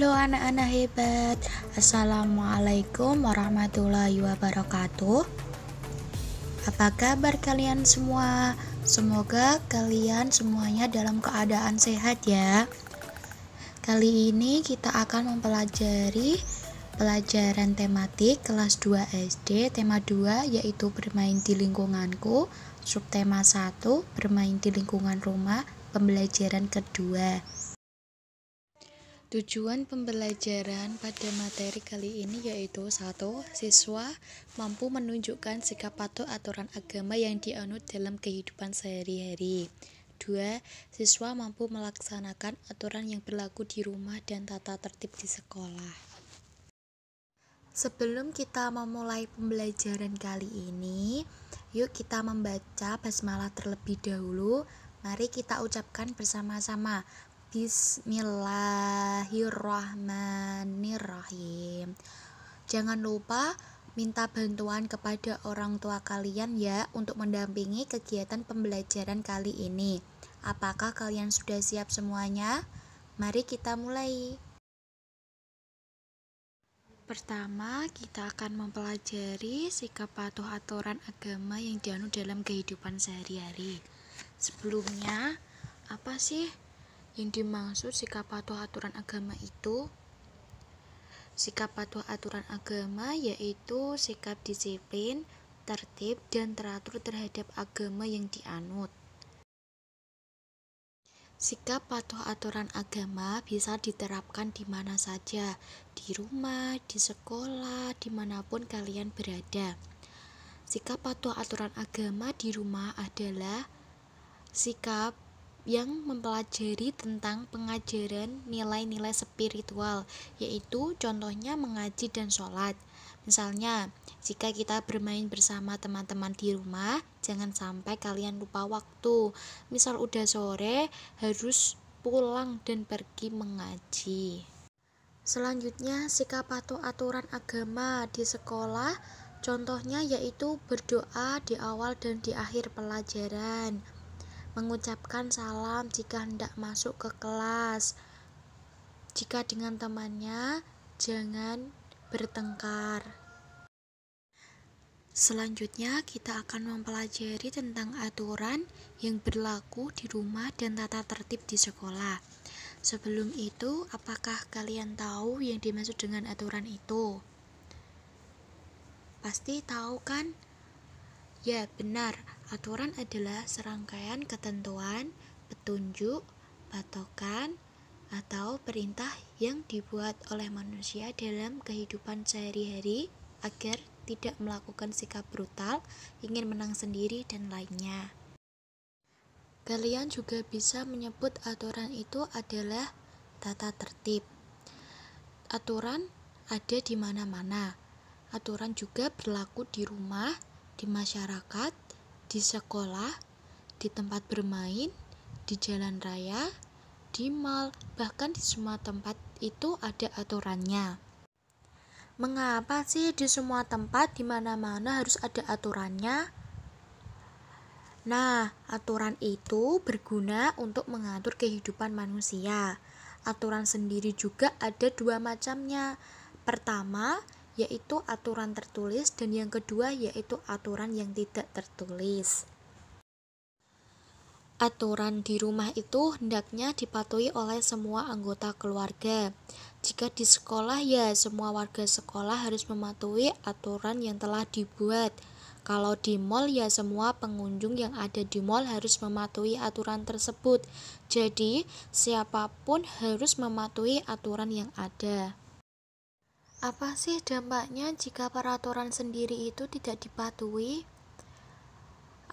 Halo anak-anak hebat. Assalamualaikum warahmatullahi wabarakatuh. Apa kabar kalian semua? Semoga kalian semuanya dalam keadaan sehat ya. Kali ini kita akan mempelajari pelajaran tematik kelas 2 SD. Tema 2 yaitu bermain di lingkunganku. Subtema 1 bermain di lingkungan rumah. Pembelajaran kedua. Tujuan pembelajaran pada materi kali ini yaitu 1. Siswa mampu menunjukkan sikap patuh aturan agama yang dianut dalam kehidupan sehari-hari. 2. Siswa mampu melaksanakan aturan yang berlaku di rumah dan tata tertib di sekolah. Sebelum kita memulai pembelajaran kali ini, yuk kita membaca basmalah terlebih dahulu. Mari kita ucapkan bersama-sama. Bismillahirrahmanirrahim. Jangan lupa minta bantuan kepada orang tua kalian ya untuk mendampingi kegiatan pembelajaran kali ini. Apakah kalian sudah siap semuanya? Mari kita mulai. Pertama, kita akan mempelajari sikap patuh aturan agama yang dianut dalam kehidupan sehari-hari. Sebelumnya, apa sih yang dimaksud sikap patuh aturan agama itu? Sikap patuh aturan agama yaitu sikap disiplin, tertib, dan teratur terhadap agama yang dianut. Sikap patuh aturan agama bisa diterapkan di mana saja, di rumah, di sekolah, dimanapun kalian berada. Sikap patuh aturan agama di rumah adalah sikap yang mempelajari tentang pengajaran nilai-nilai spiritual, yaitu contohnya mengaji dan sholat. Misalnya, jika kita bermain bersama teman-teman di rumah, jangan sampai kalian lupa waktu. Misal udah sore, harus pulang dan pergi mengaji. Selanjutnya, sikap patuh aturan agama di sekolah, contohnya yaitu berdoa di awal dan di akhir pelajaran. Mengucapkan salam jika hendak masuk ke kelas. Jika dengan temannya, jangan bertengkar. Selanjutnya, kita akan mempelajari tentang aturan yang berlaku di rumah dan tata tertib di sekolah. Sebelum itu, apakah kalian tahu yang dimaksud dengan aturan itu? Pasti tahu kan? Ya, benar. Aturan adalah serangkaian ketentuan, petunjuk, patokan, atau perintah yang dibuat oleh manusia dalam kehidupan sehari-hari agar tidak melakukan sikap brutal, ingin menang sendiri, dan lainnya. Kalian juga bisa menyebut aturan itu adalah tata tertib. Aturan ada di mana-mana. Aturan juga berlaku di rumah, di masyarakat, di sekolah, di tempat bermain, di jalan raya, di mal, bahkan di semua tempat itu ada aturannya. Mengapa sih di semua tempat di mana-mana harus ada aturannya? Nah, aturan itu berguna untuk mengatur kehidupan manusia. Aturan sendiri juga ada dua macamnya. Pertama, yaitu aturan tertulis, dan yang kedua yaitu aturan yang tidak tertulis. Aturan di rumah itu hendaknya dipatuhi oleh semua anggota keluarga. Jika di sekolah ya semua warga sekolah harus mematuhi aturan yang telah dibuat. Kalau di mal ya semua pengunjung yang ada di mal harus mematuhi aturan tersebut. Jadi siapapun harus mematuhi aturan yang ada. Apa sih dampaknya jika peraturan sendiri itu tidak dipatuhi?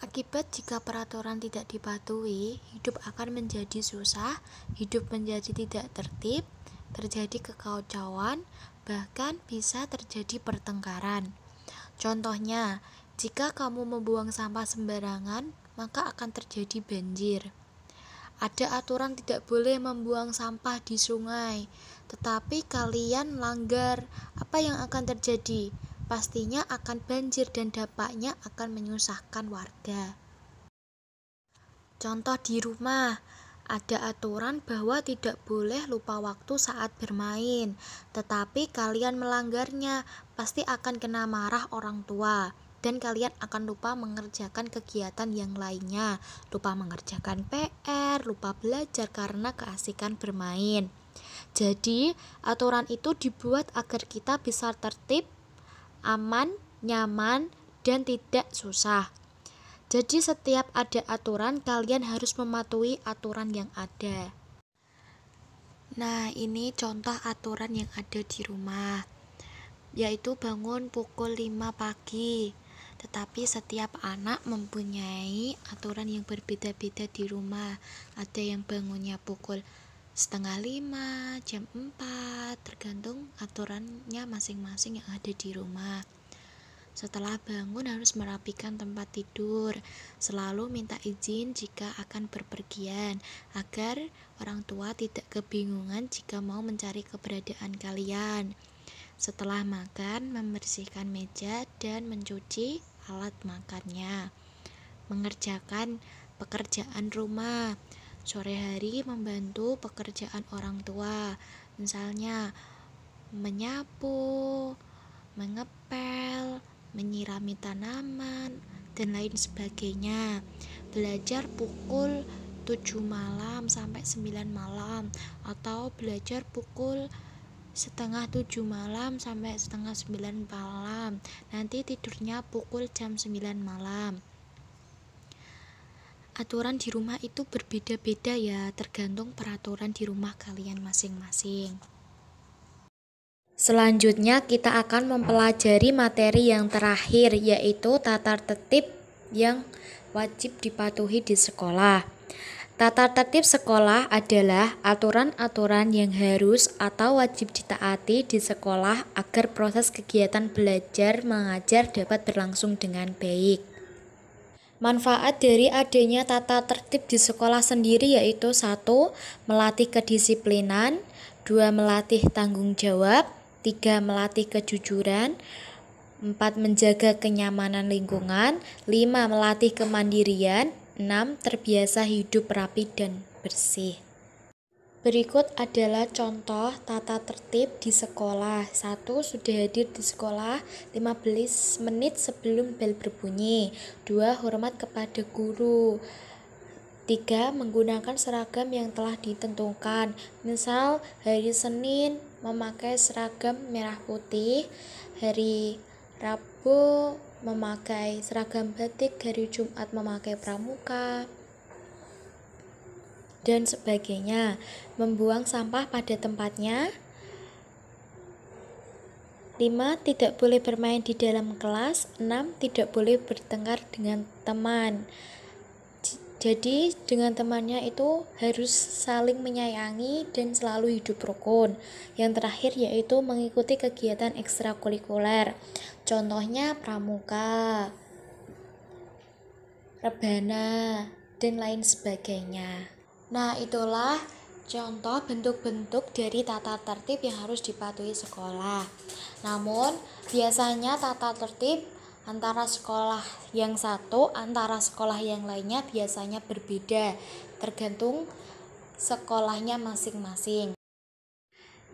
Akibat jika peraturan tidak dipatuhi, hidup akan menjadi susah, hidup menjadi tidak tertib, terjadi kekacauan, bahkan bisa terjadi pertengkaran. Contohnya, jika kamu membuang sampah sembarangan, maka akan terjadi banjir. Ada aturan tidak boleh membuang sampah di sungai, tetapi kalian langgar, apa yang akan terjadi? Pastinya akan banjir dan dampaknya akan menyusahkan warga. Contoh di rumah, Ada aturan bahwa tidak boleh lupa waktu saat bermain, tetapi kalian melanggarnya, pasti akan kena marah orang tua. Dan kalian akan lupa mengerjakan kegiatan yang lainnya, lupa mengerjakan PR, lupa belajar karena keasikan bermain. Jadi, aturan itu dibuat agar kita bisa tertib, aman, nyaman, dan tidak susah. Jadi setiap ada aturan, kalian harus mematuhi aturan yang ada. Nah, ini contoh aturan yang ada di rumah, yaitu bangun pukul 5 pagi. Tetapi setiap anak mempunyai aturan yang berbeda-beda di rumah. Ada yang bangunnya pukul setengah 5, jam 4, tergantung aturannya masing-masing yang ada di rumah. Setelah bangun harus merapikan tempat tidur, selalu minta izin jika akan berpergian, agar orang tua tidak kebingungan jika mau mencari keberadaan kalian. Setelah makan, membersihkan meja dan mencuci alat makannya. Mengerjakan pekerjaan rumah. Sore hari membantu pekerjaan orang tua, misalnya menyapu, mengepel, menyirami tanaman, dan lain sebagainya. Belajar pukul 7 malam sampai 9 malam, atau belajar pukul setengah 7 malam sampai setengah 9 malam. Nanti tidurnya pukul jam 9 malam. Aturan di rumah itu berbeda-beda ya, tergantung peraturan di rumah kalian masing-masing. Selanjutnya kita akan mempelajari materi yang terakhir, yaitu tata tertib yang wajib dipatuhi di sekolah. Tata tertib sekolah adalah aturan-aturan yang harus atau wajib ditaati di sekolah agar proses kegiatan belajar mengajar dapat berlangsung dengan baik. Manfaat dari adanya tata tertib di sekolah sendiri yaitu 1. Melatih kedisiplinan, 2. Melatih tanggung jawab, 3. Melatih kejujuran, 4. Menjaga kenyamanan lingkungan, 5. Melatih kemandirian, 6. Terbiasa hidup rapi dan bersih. Berikut adalah contoh tata tertib di sekolah. 1. Sudah hadir di sekolah 15 menit sebelum bel berbunyi. 2. Hormat kepada guru. 3. Menggunakan seragam yang telah ditentukan. Misal, hari Senin memakai seragam merah putih, hari Rabu memakai seragam batik, hari Jumat memakai pramuka, dan sebagainya. Membuang sampah pada tempatnya. 5. Tidak boleh bermain di dalam kelas. 6. Tidak boleh bertengkar dengan teman. Jadi dengan temannya itu harus saling menyayangi dan selalu hidup rukun. Yang terakhir yaitu mengikuti kegiatan ekstrakurikuler. Contohnya pramuka, rebana, dan lain sebagainya. Nah, itulah contoh bentuk-bentuk dari tata tertib yang harus dipatuhi sekolah. Namun, biasanya tata tertib antara sekolah yang satu, antara sekolah yang lainnya biasanya berbeda, tergantung sekolahnya masing-masing.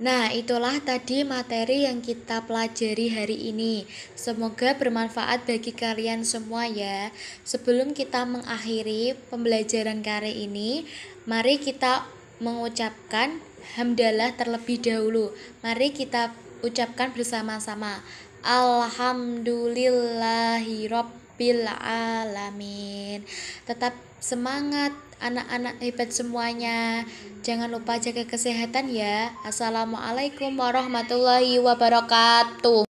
Nah, itulah tadi materi yang kita pelajari hari ini. Semoga bermanfaat bagi kalian semua ya. Sebelum kita mengakhiri pembelajaran kali ini, mari kita mengucapkan hamdalah terlebih dahulu. Mari kita ucapkan bersama-sama. Alhamdulillahirabbil alamin. Tetap semangat anak-anak hebat semuanya. Jangan lupa jaga kesehatan ya. Assalamualaikum warahmatullahi wabarakatuh.